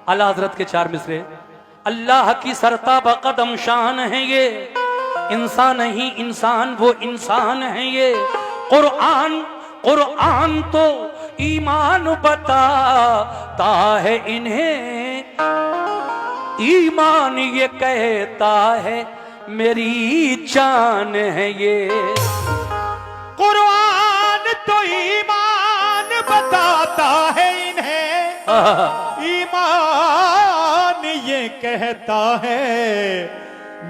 आला हजरत के 4 मिसरे। अल्लाह की सरताब कदम शान है ये, इंसान नहीं इंसान वो इंसान है ये। कुरान कुरान तो ईमान बताता है इन्हें, ईमान ये कहता है मेरी जान है ये। कुरान तो ईमान बताता है इन्हें, ईमान ये कहता है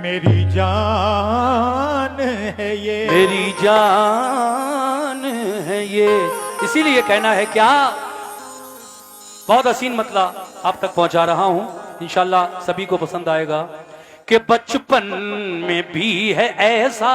मेरी जान है ये, मेरी जान है ये। इसीलिए कहना है क्या, बहुत हसीन मतला आप तक पहुंचा रहा हूं, इंशाल्लाह सभी को पसंद आएगा। कि बचपन में भी है ऐसा,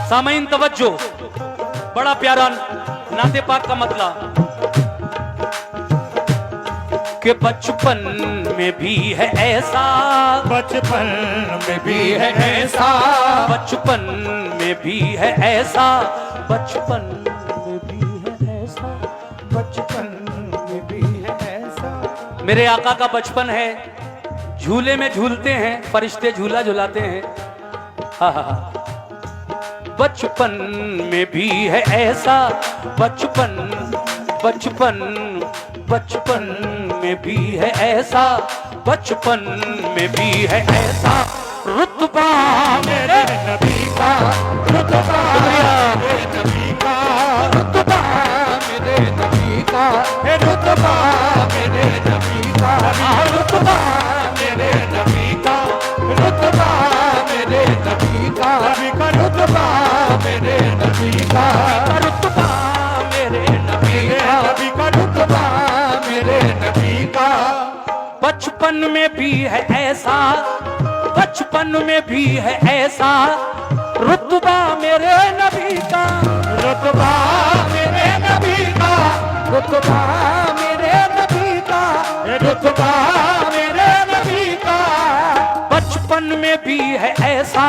सामईन तवज्जो, बड़ा प्यारा नाते पाक का मतला। कि बचपन में भी है ऐसा, बचपन में भी है ऐसा, बचपन में भी है ऐसा, बचपन में भी है ऐसा, बचपन में भी है ऐसा। मेरे आका का बचपन है, झूले में झूलते हैं फरिश्ते, झूला झुलाते हैं। बचपन में भी है ऐसा, बचपन बचपन बचपन में भी है ऐसा, बचपन में भी है ऐसा। रुतबा मेरे नबी का, रुतबा मेरे नबी का, रुतबा मेरे नबी का, रुतबा मेरे नबी का, रुतबा मेरे नबी का, रुतबा मेरे नबी का, नबी का रुतबा मेरे नबी का, रुतबा मेरे नबी का, नबी का रुतबा मेरे नबी का। बचपन में भी है ऐसा, बचपन में भी है ऐसा, रुतबा मेरे नबी का, रुतबा मेरे नबी का, रुतबा मेरे नबी का, रुतबा मेरे नबी का। बचपन में भी है ऐसा,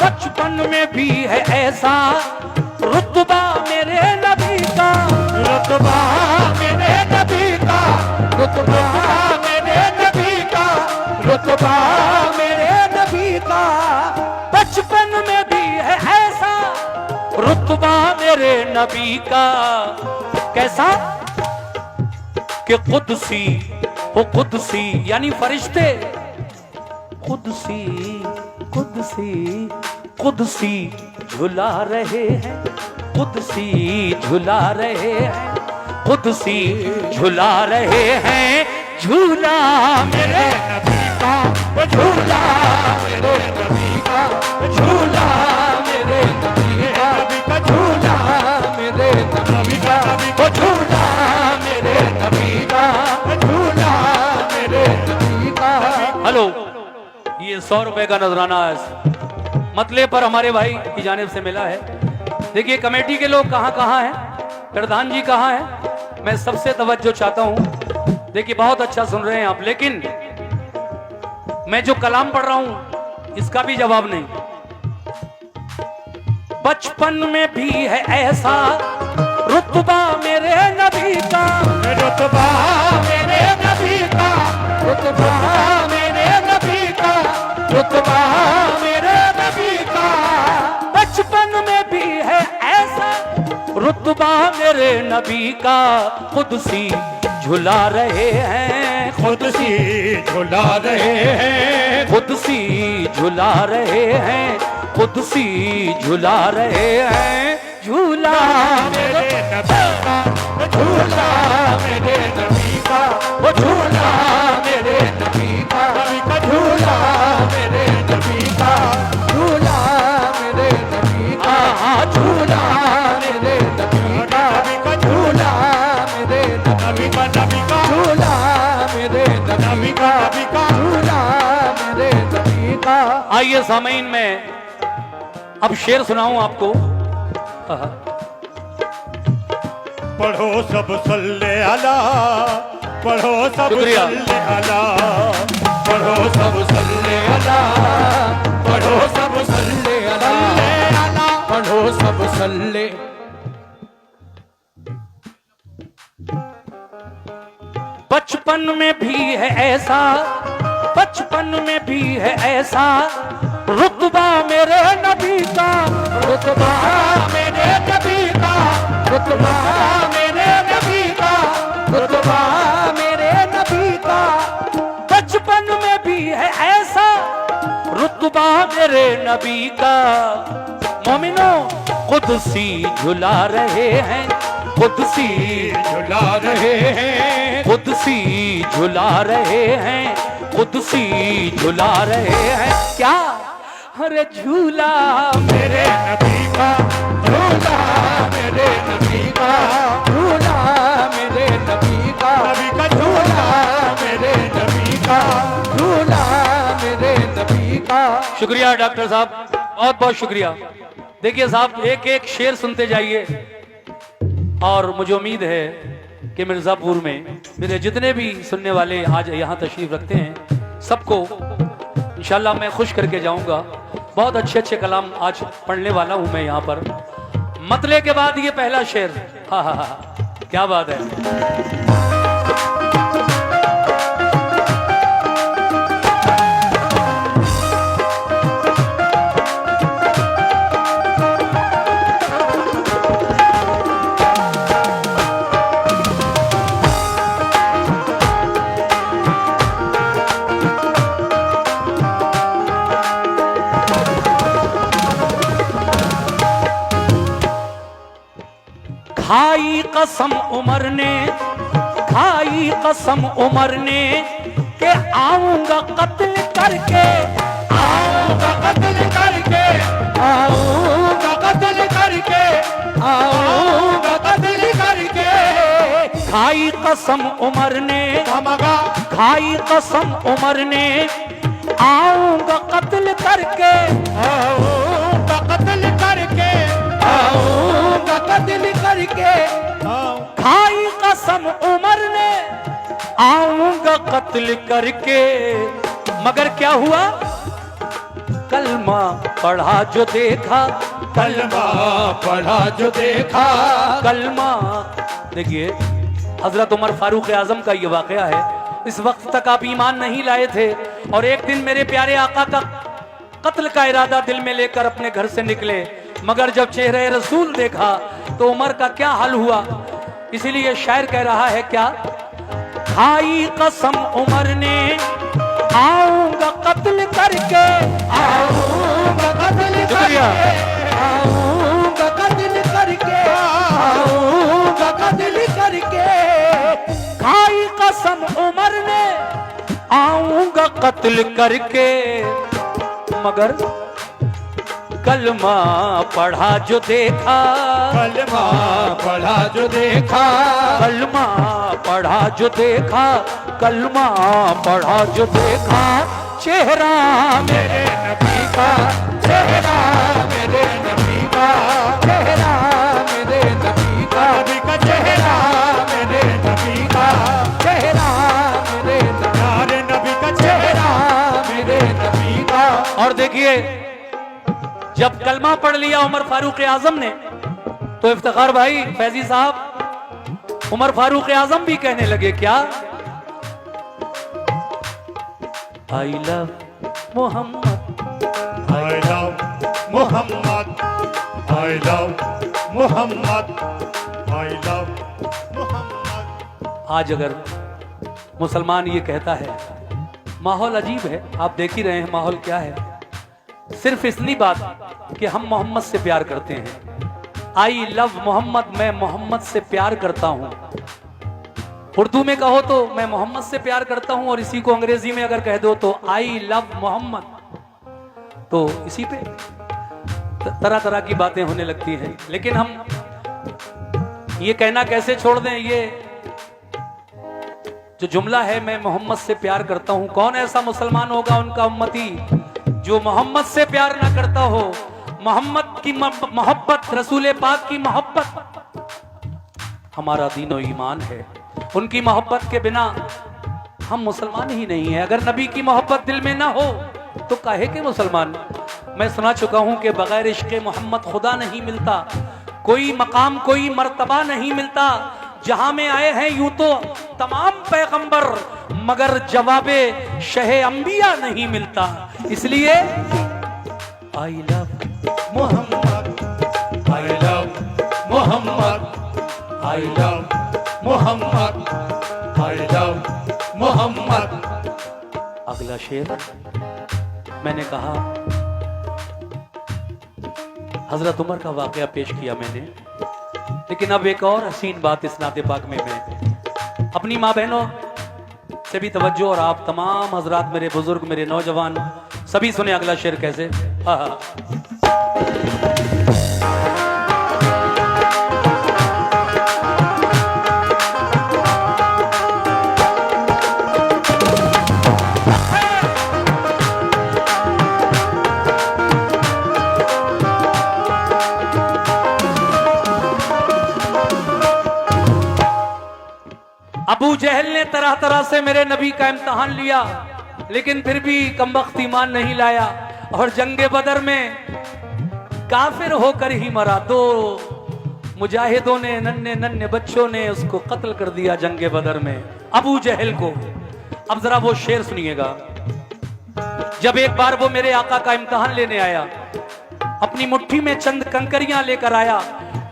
बचपन में भी है ऐसा, रुतबा मेरे नबी का, रुतबा मेरे नबी का, रुतबा मेरे नबी का, रुतबा मेरे नबी का। बचपन में भी है ऐसा, रुतबा मेरे नबी का। कैसा कि कुदसी वो कुदसी यानी फरिश्ते, कुदसी कुदसी कुदसी झुला रहे हैं, कुदसी झुला रहे हैं, कुदसी झुला रहे हैं। झूला मेरे नबी का, झूला मेरे नबी का, झूला मेरे नबी का, झूला मेरे नबी का, झूला मेरे नबी का, झूला मेरे नबी का। हेलो, ये 100 रुपए का नजराना मतले पर हमारे भाई की जानिब से मिला है। देखिए कमेटी के लोग कहाँ कहाँ हैं, प्रधान जी कहाँ हैं, मैं सबसे तवज्जो चाहता हूँ। देखिए बहुत अच्छा सुन रहे हैं आप, लेकिन मैं जो कलाम पढ़ रहा हूँ इसका भी जवाब नहीं। बचपन में भी है ऐसा, रुतबा मेरे नबी का, रुतबा मेरे नबी का, रुतबा मेरे नबी का, रुतबा मेरे नबी का। बचपन में भी है ऐसा, रुतबा मेरे नबी का। कुदसी झुला रहे हैं, कुदसी झुला रहे हैं, कुदसी झुला रहे हैं, कुदसी झुला रहे हैं। झूला मेरे नबी का, झूला मेरे नबी का, वो झूला मेरे नबी का, झूला मेरे नबी का, झूला मेरे नबी का, झूला मेरे नबी का, झूला मेरे नबी का, झूला मेरे नबी का, झूला मेरे नबी का। आइए सामीन में अब शेर सुनाऊं आपको। पढ़ो सब सल्ले अला, पढ़ो सब शुक्रिया। सल्ले अला, पढ़ो सब सल्ले अला, पढ़ो सब सल्ले अला, पढ़ो सब सल्ले। बचपन में भी है ऐसा, बचपन में भी है ऐसा रुतबा मेरे नबी का, रुतबा मेरे नबी का, रुतबा मेरे नबी का, रुतबा मेरे नबी का। बचपन में भी है ऐसा रुतबा मेरे नबी का। मोमिनो कुदसी झुला रहे हैं, कुदसी झुला रहे हैं, कुदसी झुला रहे हैं, कुदसी झुला रहे हैं। क्या अरे झूला मेरे नबी का, झूला मेरे नबी का, झूला मेरे नबी का, नबी का झूला मेरे नबी का, झूला मेरे नबी का। शुक्रिया डॉक्टर साहब, बहुत बहुत शुक्रिया। देखिए साहब, एक एक शेर सुनते जाइए और मुझे उम्मीद है कि मिर्जापुर में मेरे जितने भी सुनने वाले आज यहाँ तशरीफ रखते हैं सबको इंशाल्लाह मैं खुश करके जाऊंगा। बहुत अच्छे अच्छे कलाम आज पढ़ने वाला हूं मैं यहाँ पर। मतले के बाद ये पहला शेर, हा हा हा, क्या बात है। खाई कसम उमर ने, खाई कसम उमर ने के आऊंगा कत्ल करके, आऊंगा कत्ल करके, आऊंगा कत्ल करके, आऊंगा कत्ल करके। खाई कसम उमर ने, मगा खाई कसम उमर ने आऊंगा कत्ल करके, आऊंगा कत्ल करके, आऊंगा कत्ल करके। खाई कसम उमर ने आऊंगा कत्ल करके। मगर क्या हुआ, कलमा पढ़ा जो देखा, कलमा पढ़ा जो देखा। कलमा। देखिए हजरत उमर फारूक आजम का ये वाकया है। इस वक्त तक आप ईमान नहीं लाए थे और एक दिन मेरे प्यारे आका का कत्ल का इरादा दिल में लेकर अपने घर से निकले, मगर जब चेहरे रसूल देखा तो उमर का क्या हाल हुआ। इसीलिए शायर कह रहा है क्या, खाई कसम उमर ने आऊंगा कत्ल करके, आऊंगा कत्ल शुक्रिया। करके, आऊंगा कत्ल करके, आऊंगा कत्ल करके। खाई कसम उमर ने आऊंगा कत्ल करके। मगर कलमा पढ़ा जो देखा, कलमा पढ़ा जो देखा, कलमा पढ़ा जो देखा, कलमा पढ़ा जो देखा। चेहरा मेरे नबी का, चेहरा मेरे नबी का, चेहरा मेरे नबी का, नबी का चेहरा मेरे नबी का, चेहरा मेरे नबी, प्यारे नबी का चेहरा मेरे नबी का। और देखिए जब कलमा पढ़ लिया उमर फारूक आजम ने तो इफ्तिखार भाई फैजी साहब उमर फारूक आजम भी कहने लगे क्या, I love Muhammad, I love Muhammad, I love Muhammad, I love Muhammad। आज अगर मुसलमान ये कहता है, माहौल अजीब है, आप देख ही रहे हैं माहौल क्या है। सिर्फ इसलिए बात कि हम मोहम्मद से प्यार करते हैं, आई लव मोहम्मद, मैं मोहम्मद से प्यार करता हूं। उर्दू में कहो तो मैं मोहम्मद से प्यार करता हूं, और इसी को अंग्रेजी में अगर कह दो तो आई लव मोहम्मद, तो इसी पे तरह तरह की बातें होने लगती हैं। लेकिन हम ये कहना कैसे छोड़ दें, ये जो जुमला है मैं मोहम्मद से प्यार करता हूं, कौन ऐसा मुसलमान होगा उनका उम्मती जो मोहम्मद से प्यार ना करता हो, मोहम्मद की मोहब्बत, रसूल पाक की मोहब्बत हमारा दीन और ईमान है। उनकी मोहब्बत के बिना हम मुसलमान ही नहीं है। अगर नबी की मोहब्बत दिल में ना हो तो काहे के मुसलमान। मैं सुना चुका हूं कि बगैर इश्क़ मोहम्मद खुदा नहीं मिलता, कोई मकाम कोई मर्तबा नहीं मिलता। जहां में आए हैं यूं तो तमाम पैगंबर, मगर जवाबे शह अंबिया नहीं मिलता। इसलिए I love Muhammad, I love Muhammad, I love Muhammad, I love Muhammad. अगला शेर मैंने कहा, हजरत उमर का वाकया पेश किया मैंने, लेकिन अब एक और हसीन बात इस नाते पाक में मैं अपनी माँ बहनों से भी तवज्जो, और आप तमाम हजरात, मेरे बुजुर्ग, मेरे नौजवान सभी सुने अगला शेर कैसे। हाँ अबू जहल ने तरह तरह से मेरे नबी का इम्तहान लिया, लेकिन फिर भी कमबख्त ईमान नहीं लाया और जंगे बदर में काफिर होकर ही मरा। दो मुजाहिदों ने, नन्हे नन्हे बच्चों ने उसको कत्ल कर दिया जंगे बदर में, अबू जहल को। अब जरा वो शेर सुनिएगा। जब एक बार वो मेरे आका का इम्तहान लेने आया, अपनी मुट्ठी में चंद कंकरियां लेकर आया,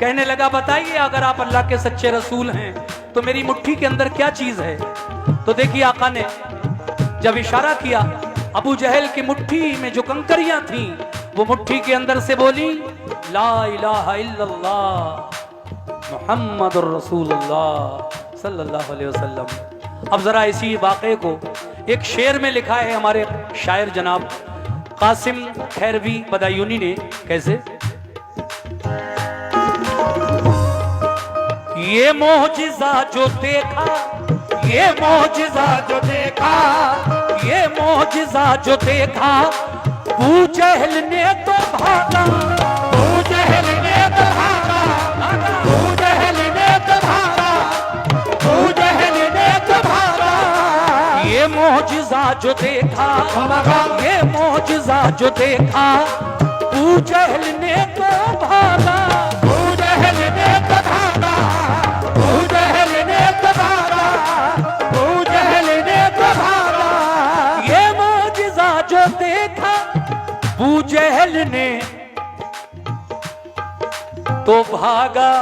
कहने लगा बताइए अगर आप अल्लाह के सच्चे रसूल हैं तो मेरी मुट्ठी के अंदर क्या चीज है। तो देखिए आका ने जब इशारा किया, अबू जहल की मुट्ठी में जो कंकरियां थी वो मुट्ठी के अंदर से बोली ला इलाहा इल्लल्लाह मुहम्मदुर रसूलुल्लाह सल्लल्लाहु अलैहि वसल्लम। अब जरा इसी वाक़े को एक शेर में लिखा है हमारे शायर जनाब कासिम खैरवी बदायूनी ने। कैसे? ये मोजिज़ा जो देखा, ये मोजिज़ा जो देखा, ये मोजिज़ा जो देखा, अबू जहल ने तो भागा, अबू जहल ने तो भागा, अबू जहल ने तो भागा, अबू जहल ने तो भागा। ये मोजिज़ा जो देखा, ये मोजिज़ा जो देखा, अबू जहल ने तो भागा, अबू जहल ने तो भागा, अबू जहल ने तो भागा, अबू जहल ने तो भागा। ये मोजिज़ा जो देखा अबू जहल ने तो भागा।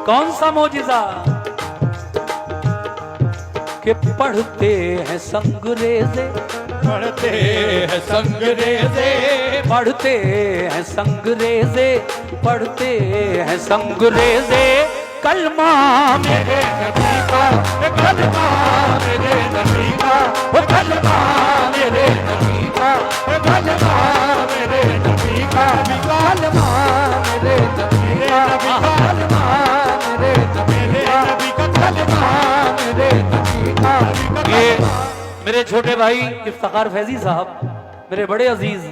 कौन सा मोजिज़ा? कि पढ़ते हैं संगरेज़े, पढ़ते हैं संगरेज़े, पढ़ते हैं संगरेज़े, पढ़ते हैं संगरेज़े, कलमा मेरे नबी का, कलमा मेरे नबी का, कलमा मेरे नबी का, कलमा मेरे नबी का, कलमा मेरे नबी का, कलमा मेरे नबी का, कलमा मेरे नबी का। ये मेरे छोटे भाई इफ्तिखार फैजी साहब, मेरे बड़े अजीज,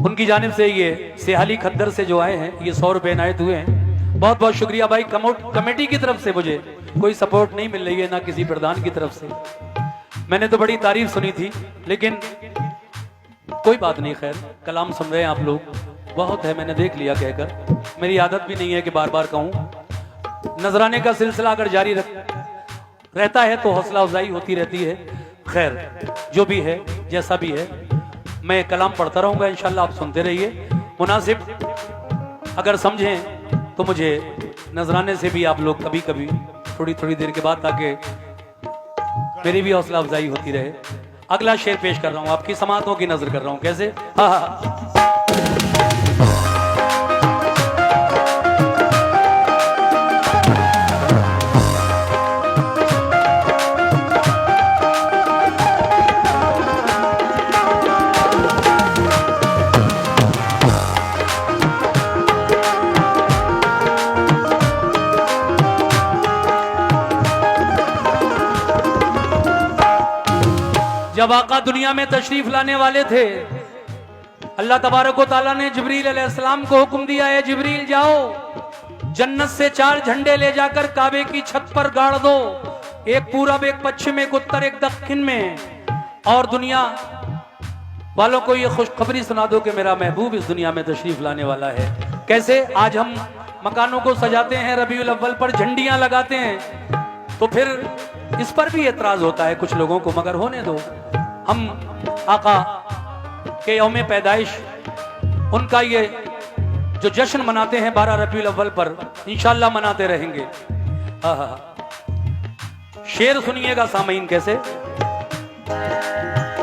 उनकी जानिब से ये सेहाली खद्दर से जो आए हैं ये 100 रुपए इनायत हुए हैं। बहुत बहुत शुक्रिया भाई। कमेटी की तरफ से मुझे कोई सपोर्ट नहीं मिल रही है, ना किसी प्रधान की तरफ से। मैंने तो बड़ी तारीफ सुनी थी, लेकिन कोई बात नहीं, खैर कलाम सुन रहे हैं आप लोग, बहुत है, मैंने देख लिया कहकर। मेरी आदत भी नहीं है कि बार बार कहूँ। नजराने का सिलसिला अगर जारी रहता है तो हौसला अफजाई होती रहती है। खैर जो भी है, जैसा भी है, मैं कलाम पढ़ता रहूंगा इंशाल्लाह, आप सुनते रहिए। मुनासिब अगर समझें तो मुझे नजराने से भी आप लोग कभी कभी थोड़ी थोड़ी देर के बाद, ताकि मेरी भी हौसला अफजाई होती रहे। अगला शेर पेश कर रहा हूं, आपकी समातों की नजर कर रहा हूं। कैसे? हाँ। जब आका दुनिया में तशरीफ लाने वाले थे, अल्लाह तबारक व तआला ने जिब्रील अलैहिस्सलाम को हुक्म दिया है, जिब्रील जाओ जन्नत से 4 झंडे ले जाकर काबे की छत पर गाड़ दो, एक पूरब, एक पश्चिम, एक उत्तर, एक दक्षिण में, और दुनिया वालों को ये खुशखबरी सुना दो कि मेरा महबूब इस दुनिया में तशरीफ लाने वाला है। कैसे? आज हम मकानों को सजाते हैं, रबीउल अव्वल पर झंडियां लगाते हैं, तो फिर इस पर भी एतराज होता है कुछ लोगों को, मगर होने दो। हम आका के यौम पैदाइश, उनका ये जो जश्न मनाते हैं 12 रबीउल अव्वल पर, इंशाअल्लाह मनाते रहेंगे। शेर सुनिएगा सामीन कैसे।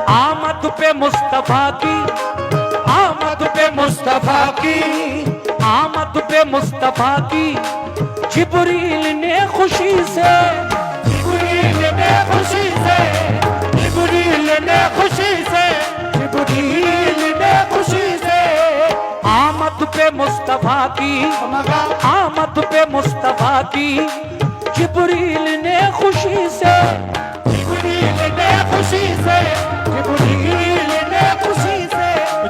आमद पे मुस्तफा की, आमद पे मुस्तफा की, आमद पे मुस्तफा की, जिब्रील ने खुशी से, जिब्रील ने खुशी से, जिब्रील ने खुशी से, जिब्रील ने खुशी से, आमद पे मुस्तफा की, आमद पे मुस्तफा की, जिब्रील ने खुशी से, जिब्रील ने खुशी से, जिब्रील ने खुशी से,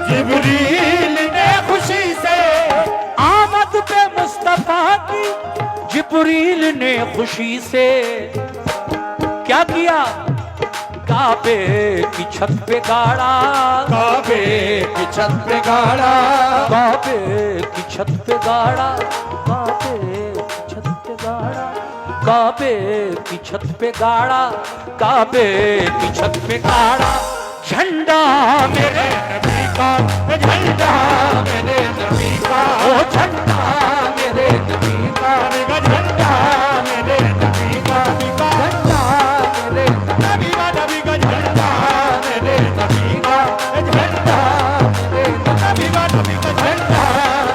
जिब्रील ने खुशी से, आमद पे मुस्तफा की, जिब्रील ने खुशी से क्या किया? काबे की छत पे गाड़ा, काबे की छत पे गाड़ा, काबे की छत पे गाड़ा, काबे की छत पे गाड़ा, काबे की छत पे गाड़ा, काबे की छत पे गाड़ा, झंडा मेरे नबी का, झंडा मेरे नबी का, ओ झंडा मेरे नबी का, झंडा मेरे नबी का, झंडा मेरे नबी का, नबी का झंडा मेरे नबी का, झंडा मेरे नबी का, नबी का झंडा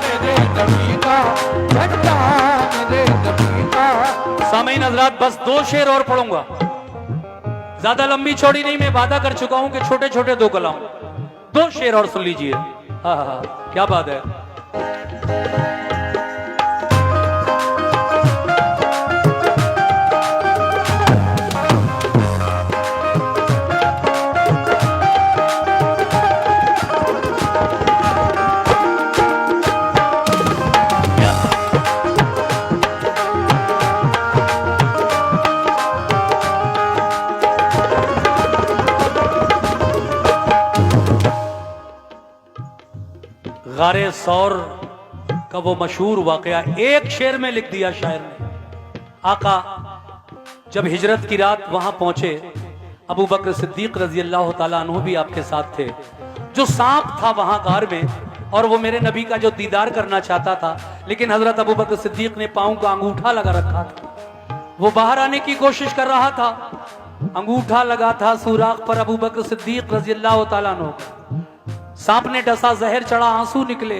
मेरे नबी का, झंडा मेरे नबी का। सामीन हज़रात, बस 2 शेर और पढ़ूंगा, ज्यादा लंबी चौड़ी नहीं, मैं वादा कर चुका हूं कि छोटे छोटे 2 कलाम, 2 शेर और सुन लीजिए। हाँ, क्या बात है। गारे सौर का वो मशहूर वाकया एक शेर में लिख दिया शायर ने। आका जब हिजरत की रात वहां पहुंचे, अबू बकर सिद्दीक रजी अल्लाह तआला अन्हु भी आपके साथ थे। जो सांप था वहां गार में, और वो मेरे नबी का जो दीदार करना चाहता था, लेकिन हजरत अबू बकर सिद्दीक ने पांव का अंगूठा लगा रखा था। वो बाहर आने की कोशिश कर रहा था, अंगूठा लगा था सुराख पर अबू बकर सिद्दीक रजी अल्लाह तआला अन्हु। सांप ने डसा, जहर चढ़ा, आंसू निकले,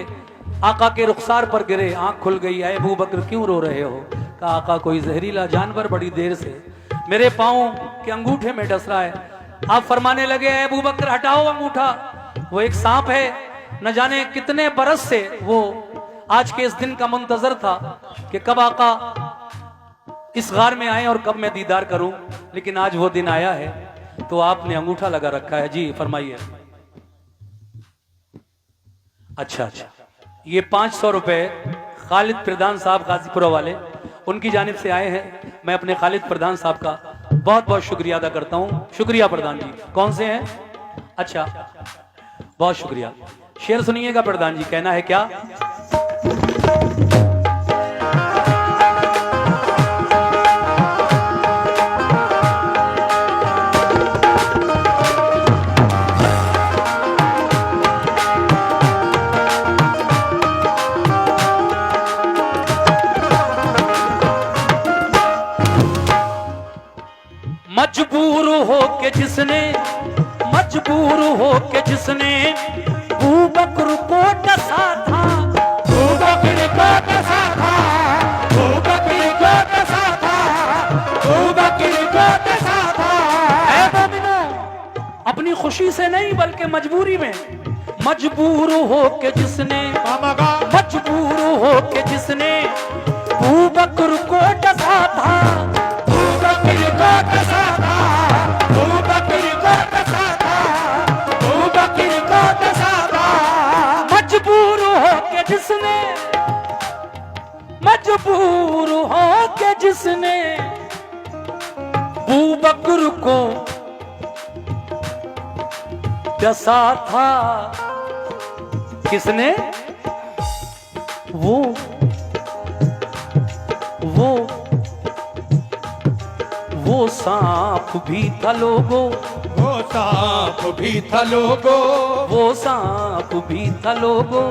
आका के रुखसार पर गिरे, आंख खुल गई। है अबू बकर क्यों रो रहे हो? कहा आका कोई जहरीला जानवर बड़ी देर से मेरे पांव के अंगूठे में डस रहा है। आप फरमाने लगे अबू बकर हटाओ अंगूठा, वो एक सांप है, न जाने कितने बरस से वो आज के इस दिन का मुंतजर था कि कब आका इस गार में आए और कब मैं दीदार करूं, लेकिन आज वो दिन आया है, तो आपने अंगूठा लगा रखा है। जी फरमाइए। अच्छा, ये 500 रुपए खालिद प्रधान साहब गाजीपुरा वाले, उनकी जानिब से आए हैं। मैं अपने खालिद प्रधान साहब का बहुत बहुत शुक्रिया अदा करता हूं। शुक्रिया प्रधान जी। कौन से हैं? अच्छा, बहुत शुक्रिया। शेर सुनिएगा प्रधान जी, कहना है क्या? मजबूर हो के जिसने, मजबूर हो के जिसने अबू बकर को डसा था, अबू बकर को डसा था, अबू बकर को डसा था, अबू बकर को डसा था। ऐ मोमिनो, अपनी खुशी से नहीं बल्कि मजबूरी में। मजबूर हो के जिसने, मजबूर हो के जिसने अबू बकर को डसा था, अबू बकर को डसा था, अबू बकर को डसा था, किसने अबू बकर को डसा था? किसने? वो सांप भी था लोगो, वो सांप भी था लोगो, वो सांप भी था लोगो,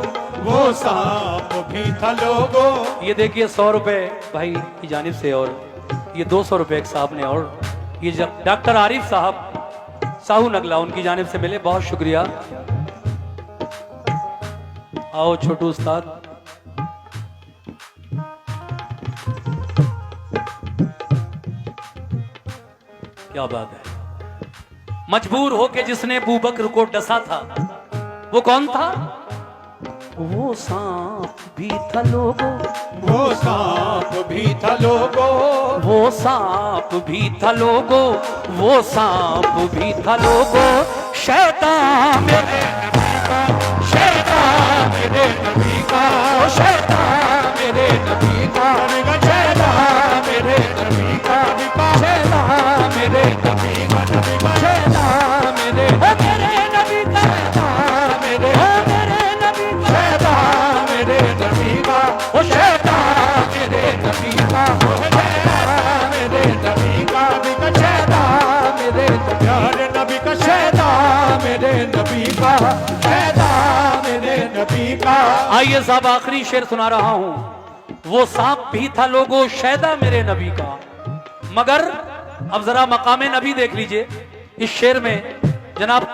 वो सांप भी था लोगो। ये देखिए 100 रुपए भाई की जानिब से, और ये 200 रुपए एक साहब ने, और ये जब डॉक्टर आरिफ साहब साहू नगला उनकी जानिब से मिले, बहुत शुक्रिया। आओ छोटू उस्ताद। क्या बात है। मजबूर होके जिसने अबू बकर को डसा था, वो कौन था? वो सांप भी था लोगो, वो सांप भी था लोगो, वो सांप भी था लोगो, वो सांप भी था लोगो। शैतान मेरे नबी का, शैतान मेरे नबी का, शैतान मेरे नबी का, शैतान मेरे नबी का, शैतान मेरे नबी का, शैतान मेरे नबी का, शैतान मेरे नबी का, शैतान मेरे नबी का, ओ शैतान मेरे नबी का, शैतान मेरे नबी का, शैतान मेरे नबी का, शैतान मेरे नबी का, शैतान मेरे नबी का। आइए साहब आखिरी शेर सुना रहा हूं। वो सांप भी था लोगो शैदा मेरे नबी का। मगर अब जरा मकामे नबी देख लीजिए। इस शेर में जनाब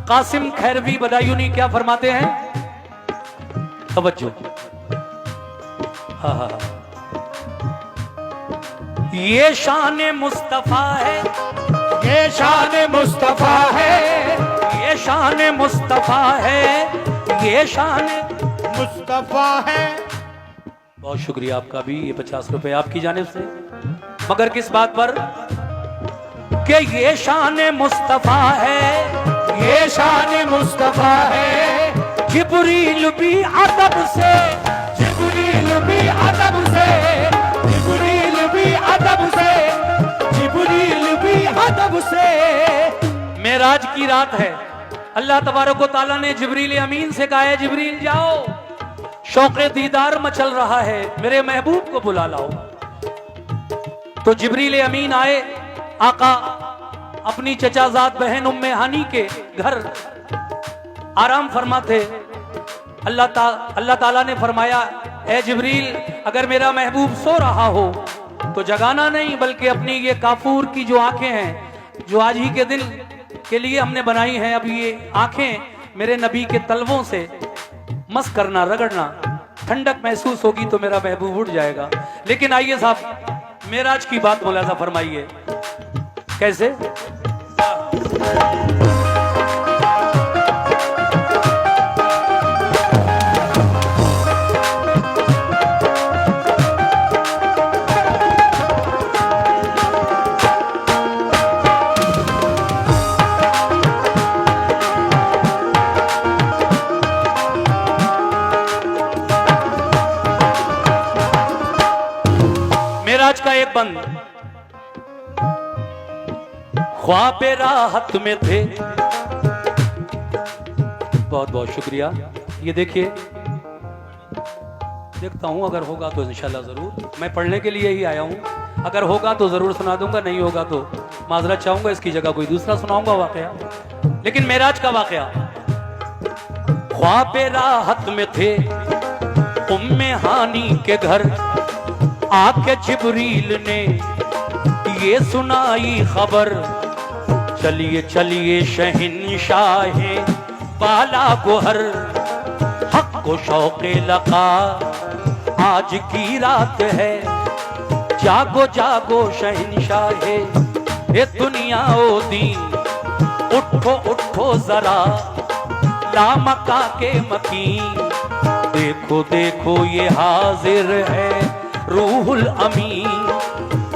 कासिम खैरवी बदायूनी क्या फरमाते हैं? तवज्जो। हाँ। ये शान मुस्तफा है, ये शान मुस्तफा है, ये शान मुस्तफा है, ये शान मुस्तफा है। बहुत शुक्रिया आपका भी, ये 50 रुपए आपकी जानिब से। मगर किस बात पर? कि ये शान मुस्तफा है, ये शान मुस्तफा है, जिब्रील भी अदब से, जिब्रील भी अदब से, जिब्रील भी अदब से, जिब्रील भी अदब से। मेराज की रात है। अल्लाह तबारक व तआला ने जिब्रील अमीन से कहा है, जिब्रील जाओ, शौक़े दीदार मचल रहा है, मेरे महबूब को बुला लाओ। तो जिब्रील अमीन आए। आका अपनी चचाजाद बहन उम्मे हानी के घर आराम फरमाते। अल्लाह ताला ने फरमाया, ए जिब्रील, अगर मेरा महबूब सो रहा हो तो जगाना नहीं, बल्कि अपनी ये काफूर की जो आंखें हैं, जो आज ही के दिन के लिए हमने बनाई हैं, अब ये आंखें मेरे नबी के तलवों से मस करना, रगड़ना, ठंडक महसूस होगी तो मेरा महबूब उठ जाएगा। लेकिन आइए साहब मेराज की बात मुलाजा फरमाइए। कैसे? मेराज का एक बंद ख्वाब राहत में थे। बहुत बहुत शुक्रिया। ये देखिए, देखता हूं अगर होगा तो इंशाल्लाह जरूर। मैं पढ़ने के लिए ही आया हूं, अगर होगा तो जरूर सुना दूंगा, नहीं होगा तो माजरत चाहूंगा, इसकी जगह कोई दूसरा सुनाऊंगा वाकया। लेकिन मेराज का वाकया। ख्वाब राहत में थे उम्मे हानी के घर, आके जिब्रील ने ये सुनाई खबर, चलिए चलिए शहंशाहे बाला गोहर, हक को शौक़े लका आज की रात है, जागो जागो शहंशाहे ये दुनिया ओ दीन, उठो उठो जरा लामका के मकीन, देखो देखो ये हाजिर है रूहुल अमीन,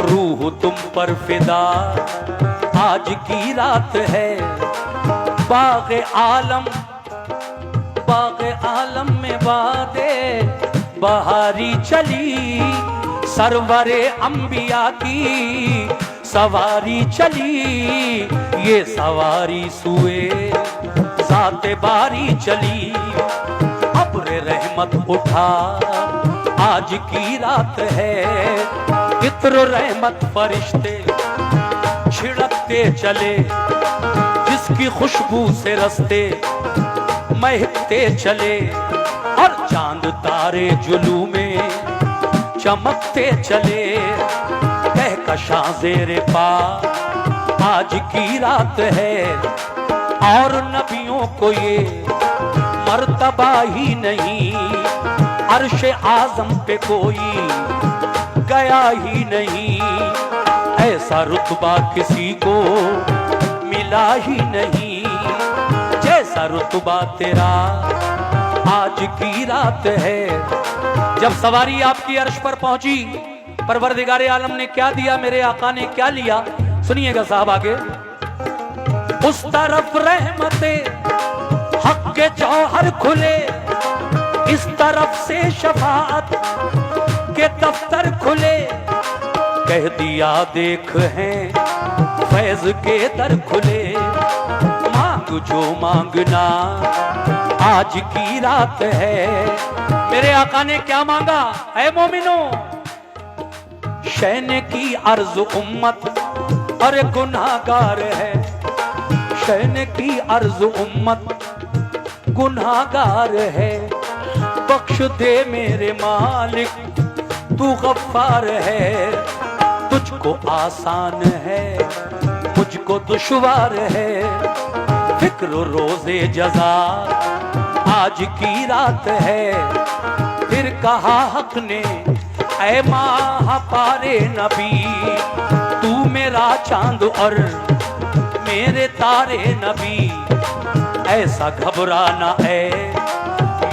रूह तुम पर फिदा आज की रात है, बाग़ आलम में बादे बहारी चली, सरवरे अंबिया की सवारी चली, ये सवारी सुए जाते बारी चली। अब्र रहमत उठा आज की रात है, इत्र रहमत फरिश्ते छिड़कते चले, जिसकी खुशबू से रस्ते महकते चले, और चांद तारे जुलू में चमकते चले। कह कशा ज़ेरे पा आज की रात है, और नबियों को ये मर्तबा ही नहीं, अर्श आज़म पे कोई गया ही नहीं, ऐसा रुतबा किसी को मिला ही नहीं, जैसा रुतबा तेरा आज की रात है। जब सवारी आपकी अर्श पर पहुंची, परवरदिगारे आलम ने क्या दिया, मेरे आका ने क्या लिया, सुनिएगा साहब आगे। उस तरफ रहमते हक के जौहर खुले, इस तरफ से शफाअत के दफ्तर खुले, कह दिया देख हैं फैज के दर खुले, मांग जो मांगना आज की रात है। मेरे आका ने क्या मांगा है मोमिनो? शैन की अर्ज उम्मत और गुनाहगार है, शैन की अर्ज उम्मत गुनाहगार है, बख्श दे मेरे मालिक तू गफ्फार है। तुझको आसान है मुझको दुश्वार है, फिक्र रोजे जजा आज की रात है। फिर कहा हक ने ऐ माह पारे नबी, तू मेरा चांद और मेरे तारे नबी, ऐसा घबराना है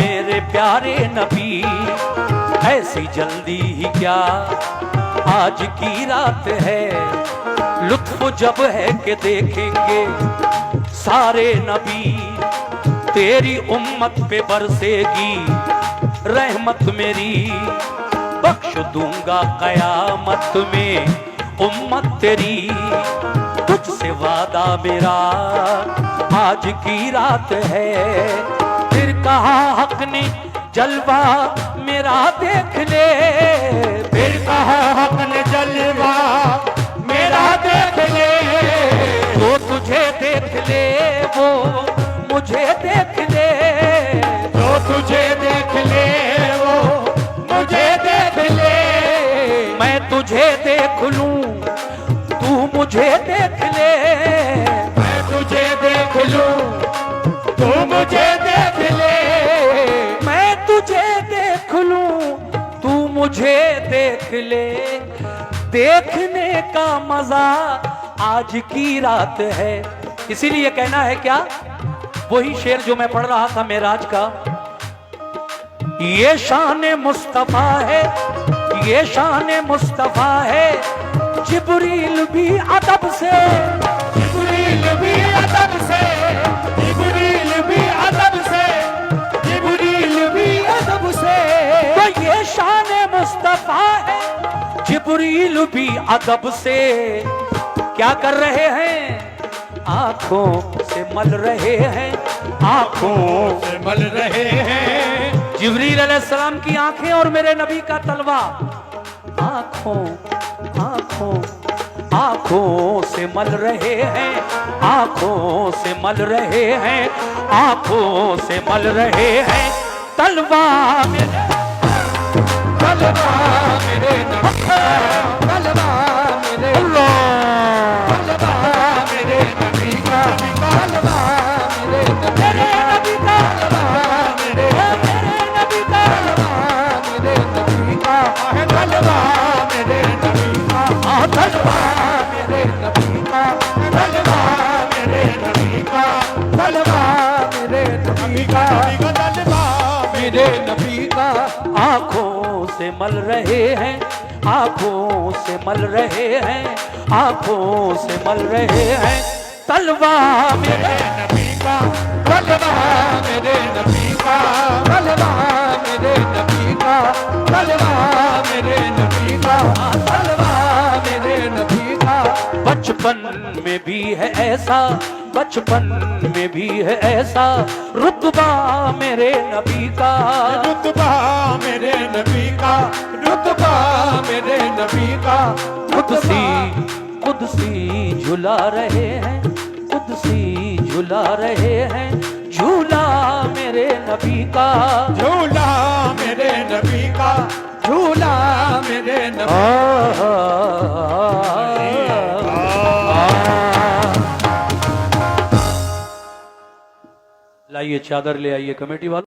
मेरे प्यारे नबी, ऐसी जल्दी ही क्या आज की रात है। लुत्फ जब है कि देखेंगे सारे नबी, तेरी उम्मत पे बरसेगी रहमत मेरी, बख्श दूंगा कयामत में उम्मत तेरी, तुझसे वादा मेरा आज की रात है। फिर कहा हक ने जलवा मेरा देख ले, फिर कहा हक ने जलवा मेरा देख ले, वो तुझे देख ले वो मुझे देख ले, तो तुझे देख ले वो मुझे देख ले, मैं तुझे देख लूं तू मुझे देख ले, मैं तुझे देख लूं तू मुझे देख ले, मैं तुझे देख लूं तू मुझे देख ले। देखने का मजा आज की रात है। इसीलिए कहना है क्या, वही शेर जो मैं पढ़ रहा था मेराज का, ये शान मुस्तफा है, ये शान मुस्तफा है, जिब्रील भी अदब से, जिब्रील भी अदब से, जिब्रील भी अदब से, जिब्रील भी अदब से, तो ये शान मुस्तफा है, जिब्रील भी अदब से क्या कर रहे हैं, आंखों से मल रहे हैं, आंखों से मल रहे हैं, जिब्रील अलैहिस्सलाम की आंखें और मेरे नबी का तलवा, आंखों आंखों आंखों से मल रहे हैं, आंखों से मल रहे हैं, आंखों से मल रहे हैं, तलवा मेरे, तलवा मेरे नबी का, तलवा मेरे, तलवा मेरे नबी का, तलवा मेरे नबी का, तलवा मेरे नबी का, तलवा मेरे नबी का, तलवा मेरे नबी का, तलवा मेरे नबी का, तलवा मेरे नबी का, तलवा मेरे नबी का, तलवा मेरे नबी का, आंखों से मल रहे हैं, आंखों से मल रहे हैं, आंखों से मल रहे हैं, तलवा मेरे नबी का, तलवा मेरे नबी का, तलवा मेरे नबी का, तलवा मेरे नबी का, बचपन में भी है ऐसा, बचपन में भी है ऐसा रुतबा मेरे नबी का। रुतबा मेरे नबी का, रुतबा मेरे नबी का। कुदसी झुला रहे हैं, कुदसी झुला रहे हैं झूला मेरे नबी का। झूला मेरे नबी का, झूला मेरे नबी लाइए चादर ले आइए कमेटी वालों।